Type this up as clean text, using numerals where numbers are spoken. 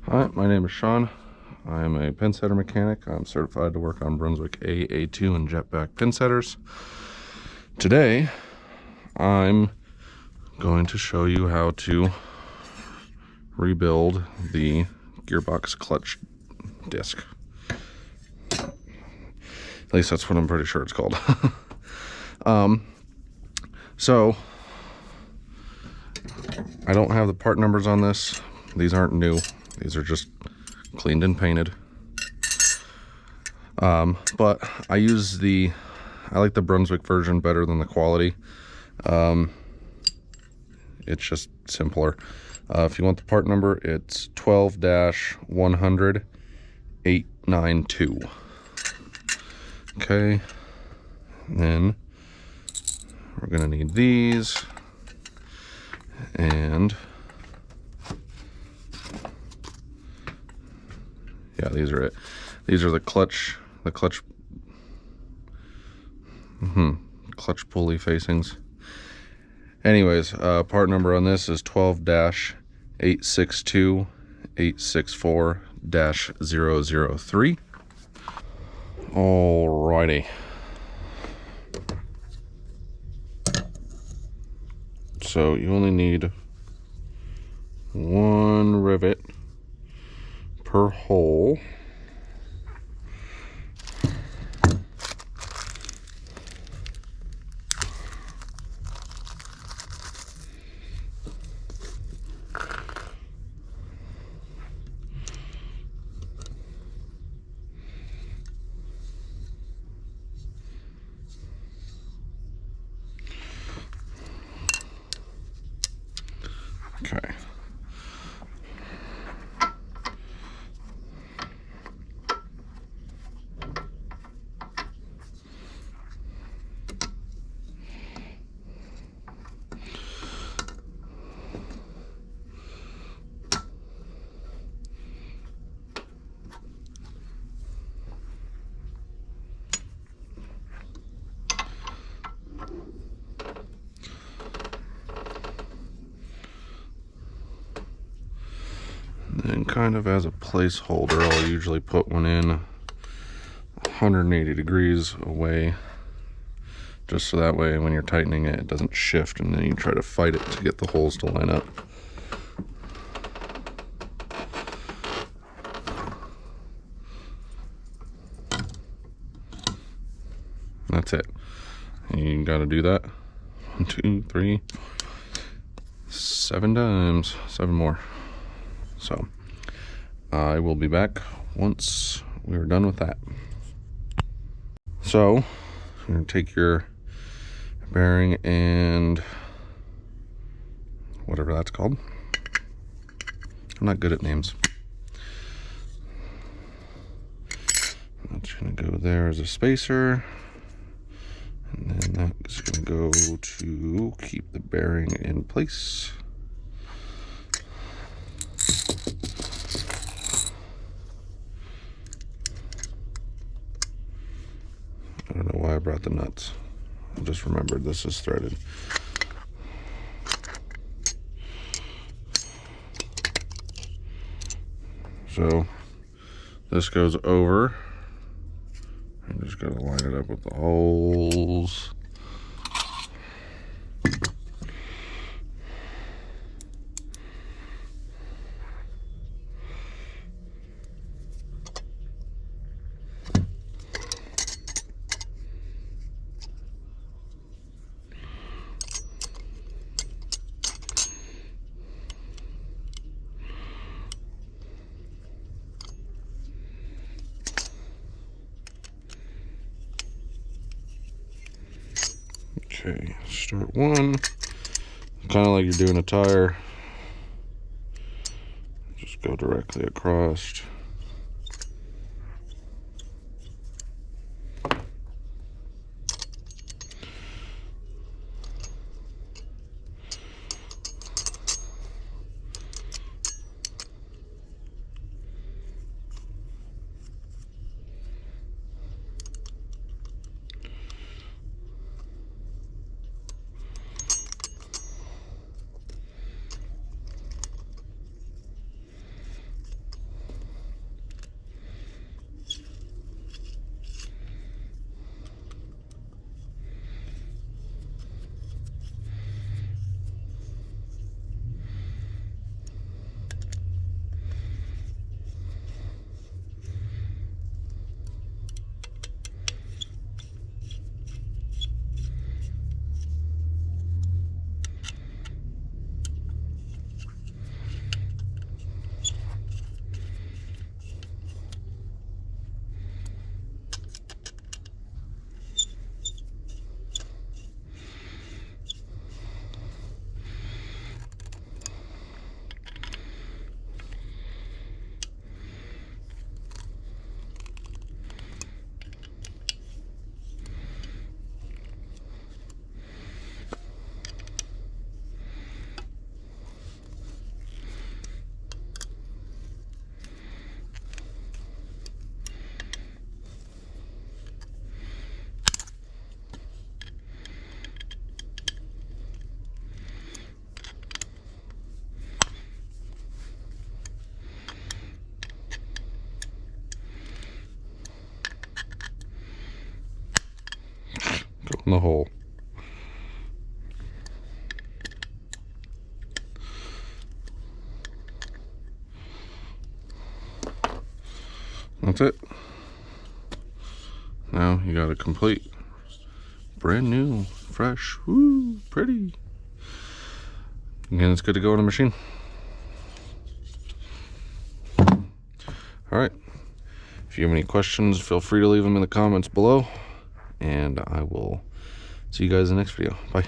Hi, my name is Sean. I am a pinsetter mechanic. I'm certified to work on Brunswick A, A2, and jetback pinsetters. Today, I'm going to show you how to rebuild the Gearbox clutch disc. At least that's what I'm pretty sure it's called. So, I don't have the part numbers on this. These aren't new. These are just cleaned and painted. But I like the Brunswick version better than the quality. It's just simpler. If you want the part number, it's 12-100-892. Okay, and then we're gonna need these, and yeah, these are it. These are the clutch pulley facings. Anyways, part number on this is 12-862-864-003. Alrighty. So you only need one rivet per hole. Okay. And kind of as a placeholder, I'll usually put one in 180 degrees away, just so that way when you're tightening it, it doesn't shift and then you try to fight it to get the holes to line up. That's it. You gotta do that 1, 2, 3, 7 times, 7 more. So I will be back once we're done with that. So you're going to take your bearing and whatever that's called. I'm not good at names. That's going to go there as a spacer. And then that's going to go to keep the bearing in place. I don't know why I brought the nuts. I just remembered this is threaded. So this goes over. I'm just gotta line it up with the holes. Okay, start one. Kind of like you're doing a tire. Just go directly across. in the hole. That's it. Now you got a complete, brand new, fresh, woo, pretty. Again, it's good to go in a machine. Alright. If you have any questions, feel free to leave them in the comments below. And I will see you guys in the next video. Bye.